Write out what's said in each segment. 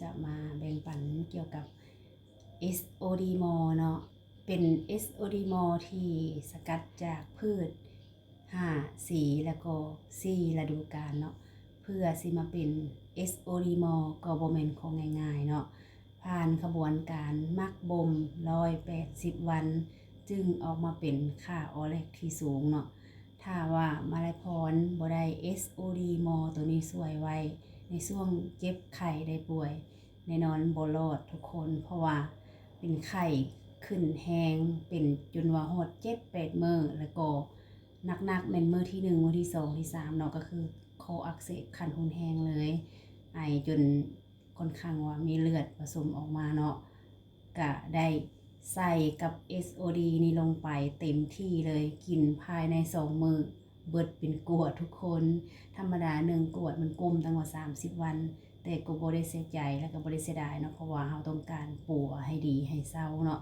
จะมาแบ่งปันเกี่ยวกับ SOD มอเนาะเป็น SOD มอที่สกัดจากพืช5สีแล้วก็4ฤดูกาลเนาะเพื่อสิมาเป็น SOD มอก็บ่แม่นของง่ายๆเนาะผ่านขบวนการหมักบ่ม180วันจึงออกมาเป็นค่าออแลกที่สูงเนาะถ้าว่ามาลัยพรบ่ได้ SOD มอตัวนี้สวยไว้ในช่วงเจ็บไข้ได้ป่วยแน่นอนบ่รอดทุกคนเพราะว่าเป็นไข้ขึ้นแฮงเป็นจนว่าฮอด7-8 มื้อแล้วก็หนักๆแม่นมื้อที่1มื้อที่2ที่3เนาะก็คือคออักเสบคันหุนแฮงเลยไอจนค่อนข้างว่ามีเลือดผสมออกมาเนาะก็ได้ใส่กับ SOD นี่ลงไปเต็มที่เลยกินภายใน2มื้อเบิดเป็นกวดทุกคนธรรมดา1กวดมันกุมตั้งว่า30วันแต่ก็บ่ได้เสียใจแล้วก็บ่ได้เสียดายเนาะเพราะว่าเราต้องการปัวให้ดีให้เศร้าเนาะ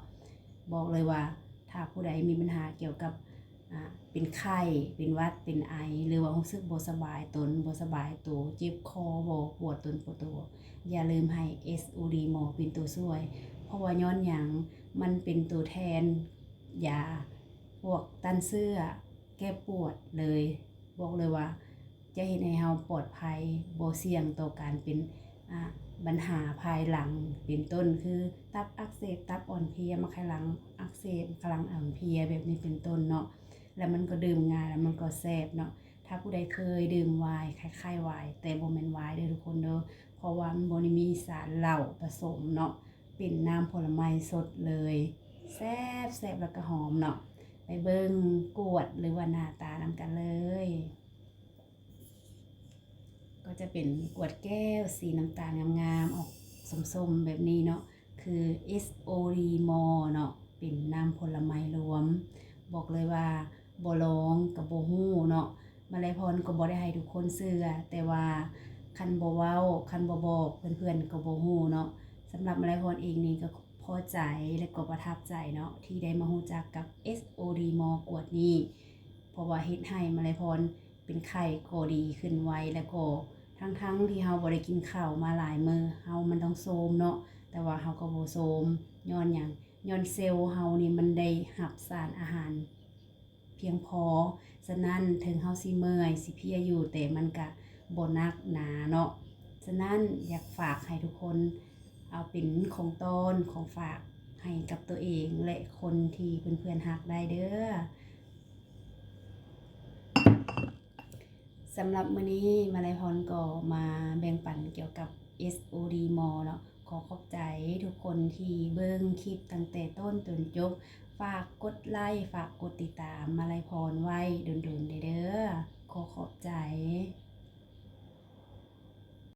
บอกเลยว่าถ้าผู้ใดมีปัญหาเกี่ยวกับเป็นไข้เป็นหวัดเป็นไอหรือว่ารู้สึกบ่สบายตนบ่สบายตัวเจ็บคอบ่ปวดตนปวดตัวอย่าลืมให้ SOD หมอเป็นตัวช่วยเพราะว่าย้อนหยังมันเป็นตัวแทนยาพวกต้านเสื้อแก้ปวดเลยบอกเลยว่าจะเฮ็ดให้เราปลอดภัยบ่เสี่ยงต่อการเป็นปัญหาภายหลังเป็นต้นคือตับอักเสบตับอ่อนเพลียมะไขหลังอักเสบกำลังอ่อนเพลียแบบนี้เป็นต้นเนาะแล้วมันก็ดื่มง่ายแล้วมันก็แซ่บเนาะถ้าผู้ใดเคยดื่มไวน์คล้ายๆไวน์แต่บ่แม่นไวน์เด้อทุกคนเด้อเพราะว่ามันบ่ได้มีสารเหล้าผสมเนาะเป็นน้ำผลไม้สดเลยแซ่บแล้วก็หอมเนาะไปเบิ่งกวดหรือว่าหน้าตานำกันเลยก็จะเป็นกวดแก้วสีน้ำตาลงามๆออกส้มๆแบบนี้เนาะคือ SOD มอเนาะเป็นน้ำผลไม้รวมบอกเลยว่าบ่ลองก็บ่ฮู้เนาะมาลัยพรก็บ่ได้ให้ทุกคนเชื่อแต่ว่าคันบ่เว้าคันบ่บอกเพื่อนๆก็บ่ฮู้เนาะสำหรับมาลัยพรเองนี่ก็พอใจและก็ประทับใจเนาะที่ได้มารู้จักกับ SOD มอกวดนี้เพราะว่าเฮ็ดให้มาลัยพรเป็นไข้ก็ดีขึ้นไวแล้วก็ทั้งที่เฮาบ่ได้กินข้าวมาหลายมื้อเฮามันต้องโทรมเนาะแต่ว่าเฮาก็บ่โทรมย้อนหยังย้อนเซลล์เฮานี่มันได้รับสารอาหารเพียงพอฉะนั้นถึงเฮาสิเมื่อยสิเพลียอยู่แต่มันก็บ่หนักหนาเนาะฉะนั้นอยากฝากให้ทุกคนเอาเป็นของตนของฝากให้กับตัวเองและคนที่เพื่อนๆรักได้เด้อสำหรับมื้อนี้มาลัยพรก็มาแบ่งปันเกี่ยวกับ SOD มอเนาะขอขอบใจทุกคนที่เบิ่งคลิปตั้งแต่ต้นจนจบฝากกดไลค์ฝากกดติดตามมาลัยพรไว้โดนๆเด้อขอขอบใจ